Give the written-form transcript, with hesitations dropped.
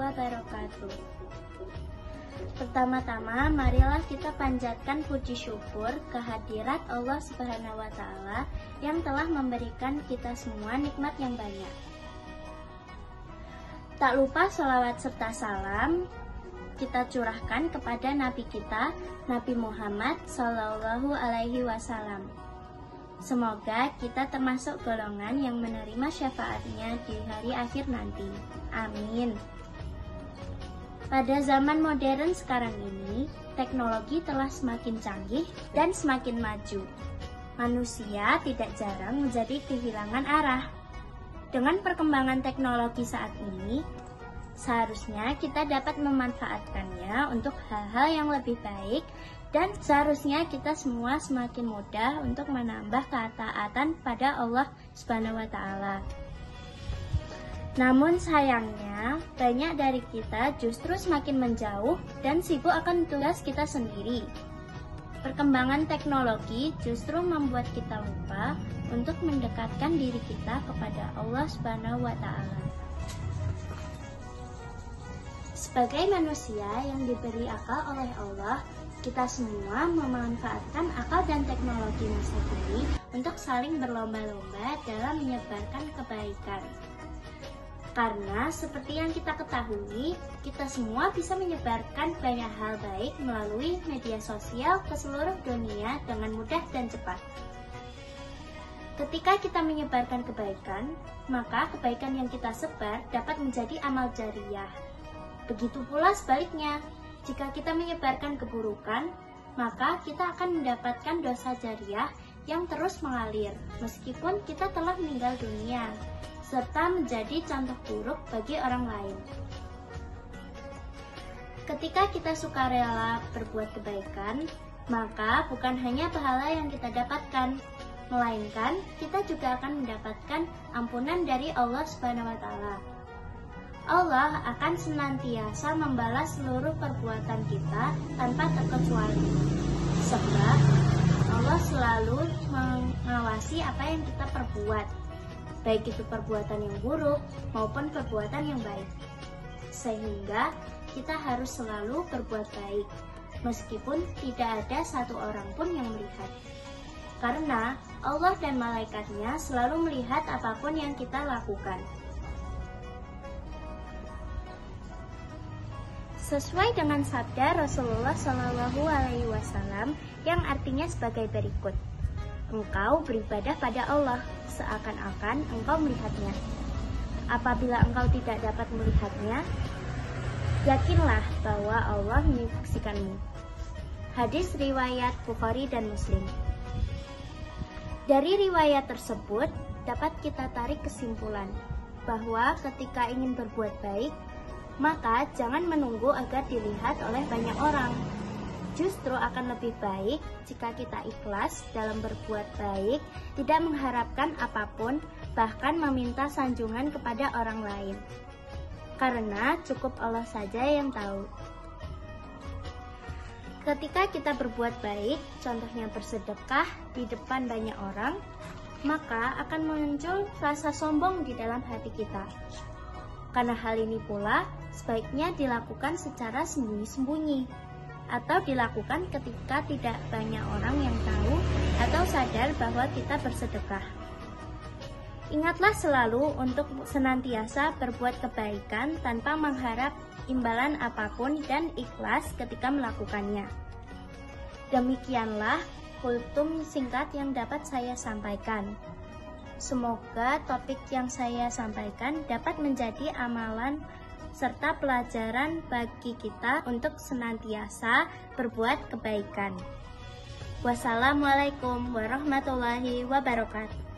wabarakatuh. Pertama-tama, marilah kita panjatkan puji syukur kehadirat Allah Subhanahu wa Ta'ala yang telah memberikan kita semua nikmat yang banyak. Tak lupa sholawat serta salam kita curahkan kepada Nabi kita, Nabi Muhammad Sallallahu Alaihi Wasallam. Semoga kita termasuk golongan yang menerima syafaatnya di hari akhir nanti. Amin. Pada zaman modern sekarang ini, teknologi telah semakin canggih dan semakin maju. Manusia tidak jarang menjadi kehilangan arah. Dengan perkembangan teknologi saat ini, seharusnya kita dapat memanfaatkannya untuk hal-hal yang lebih baik dan seharusnya kita semua semakin mudah untuk menambah ketaatan pada Allah Subhanahu wa Ta'ala. Namun sayangnya, banyak dari kita justru semakin menjauh dan sibuk akan tugas kita sendiri. Perkembangan teknologi justru membuat kita lupa untuk mendekatkan diri kita kepada Allah Subhanahu wa Ta'ala. Sebagai manusia yang diberi akal oleh Allah, kita semua memanfaatkan akal dan teknologi masa kini untuk saling berlomba-lomba dalam menyebarkan kebaikan. Karena seperti yang kita ketahui, kita semua bisa menyebarkan banyak hal baik melalui media sosial ke seluruh dunia dengan mudah dan cepat. Ketika kita menyebarkan kebaikan, maka kebaikan yang kita sebar dapat menjadi amal jariyah. Begitu pula sebaliknya, jika kita menyebarkan keburukan, maka kita akan mendapatkan dosa jariyah yang terus mengalir meskipun kita telah meninggal dunia, serta menjadi contoh buruk bagi orang lain. Ketika kita sukarela berbuat kebaikan, maka bukan hanya pahala yang kita dapatkan, melainkan kita juga akan mendapatkan ampunan dari Allah Subhanahu wa Ta'ala. Allah akan senantiasa membalas seluruh perbuatan kita tanpa terkecuali, sebab Allah selalu mengawasi apa yang kita perbuat, baik itu perbuatan yang buruk maupun perbuatan yang baik. Sehingga kita harus selalu berbuat baik, meskipun tidak ada satu orang pun yang melihat. Karena Allah dan malaikatnya selalu melihat apapun yang kita lakukan. Sesuai dengan sabda Rasulullah Shallallahu Alaihi Wasallam yang artinya sebagai berikut: engkau beribadah pada Allah seakan-akan engkau melihatnya. Apabila engkau tidak dapat melihatnya, yakinlah bahwa Allah menyaksikanmu. Hadis riwayat Bukhari dan Muslim. Dari riwayat tersebut dapat kita tarik kesimpulan bahwa ketika ingin berbuat baik, maka jangan menunggu agar dilihat oleh banyak orang. Justru akan lebih baik jika kita ikhlas dalam berbuat baik, tidak mengharapkan apapun, bahkan meminta sanjungan kepada orang lain. Karena cukup Allah saja yang tahu. Ketika kita berbuat baik, contohnya bersedekah di depan banyak orang, maka akan muncul rasa sombong di dalam hati kita. Karena hal ini pula sebaiknya dilakukan secara sembunyi-sembunyi, atau dilakukan ketika tidak banyak orang yang tahu atau sadar bahwa kita bersedekah. Ingatlah selalu untuk senantiasa berbuat kebaikan tanpa mengharap imbalan apapun dan ikhlas ketika melakukannya. Demikianlah kultum singkat yang dapat saya sampaikan. Semoga topik yang saya sampaikan dapat menjadi amalan serta pelajaran bagi kita untuk senantiasa berbuat kebaikan. Wassalamualaikum warahmatullahi wabarakatuh.